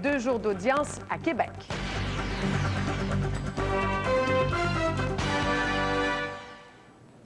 2 jours d'audience à Québec.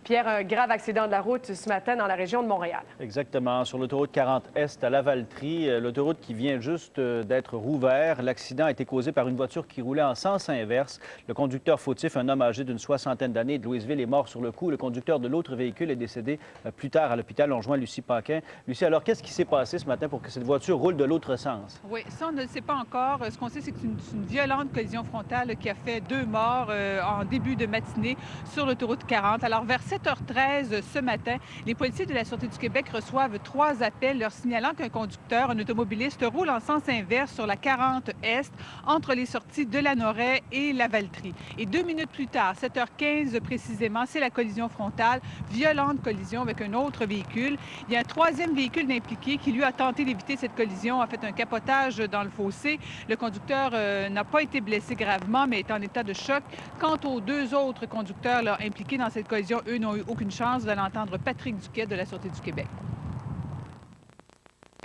Pierre, un grave accident de la route ce matin dans la région de Montréal. Exactement. Sur l'autoroute 40 Est à Lavaltrie, l'autoroute qui vient juste d'être rouverte. L'accident a été causé par une voiture qui roulait en sens inverse. Le conducteur fautif, un homme âgé d'une soixantaine d'années de Louisville, est mort sur le coup. Le conducteur de l'autre véhicule est décédé plus tard à l'hôpital. On joint Lucie Paquin. Lucie, alors qu'est-ce qui s'est passé ce matin pour que cette voiture roule de l'autre sens? Oui, ça, on ne le sait pas encore. Ce qu'on sait, c'est que c'est une violente collision frontale qui a fait 2 morts en début de matinée sur l'autoroute 40. Alors, vers 7h13 ce matin, les policiers de la Sûreté du Québec reçoivent 3 appels leur signalant qu'un conducteur, un automobiliste, roule en sens inverse sur la 40 Est entre les sorties de la Noret et la Valtrie. Et 2 minutes plus tard, 7h15 précisément, c'est la collision frontale, violente collision avec un autre véhicule. Il y a un 3e véhicule impliqué qui, lui, a tenté d'éviter cette collision, a fait un capotage dans le fossé. Le conducteur n'a pas été blessé gravement, mais est en état de choc. Quant aux 2 autres conducteurs là, impliqués dans cette collision, eux n'ont eu aucune chance. Vous allez entendre Patrick Duquet de la Sûreté du Québec.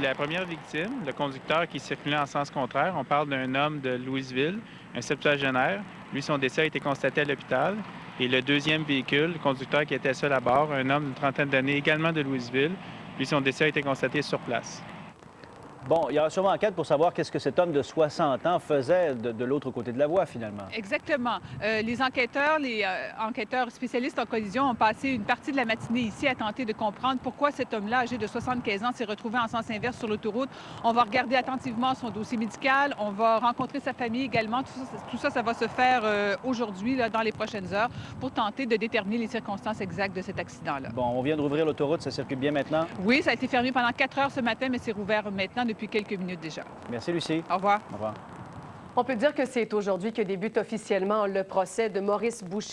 La première victime, le conducteur qui circulait en sens contraire, on parle d'un homme de Louisville, un septuagénaire. Lui, son décès a été constaté à l'hôpital. Et le 2e véhicule, le conducteur qui était seul à bord, un homme d'une trentaine d'années, également de Louisville. Lui, son décès a été constaté sur place. Bon, il y aura sûrement enquête pour savoir qu'est-ce que cet homme de 60 ans faisait de l'autre côté de la voie, finalement. Exactement. Les enquêteurs spécialistes en collision ont passé une partie de la matinée ici à tenter de comprendre pourquoi cet homme-là, âgé de 75 ans, s'est retrouvé en sens inverse sur l'autoroute. On va regarder attentivement son dossier médical. On va rencontrer sa famille également. Tout ça, ça va se faire aujourd'hui, dans les prochaines heures, pour tenter de déterminer les circonstances exactes de cet accident-là. Bon, on vient de rouvrir l'autoroute, ça circule bien maintenant? Oui, ça a été fermé pendant 4 heures ce matin, mais c'est rouvert maintenant depuis quelques minutes déjà. Merci, Lucie. Au revoir. Au revoir. On peut dire que c'est aujourd'hui que débute officiellement le procès de Maurice Boucher.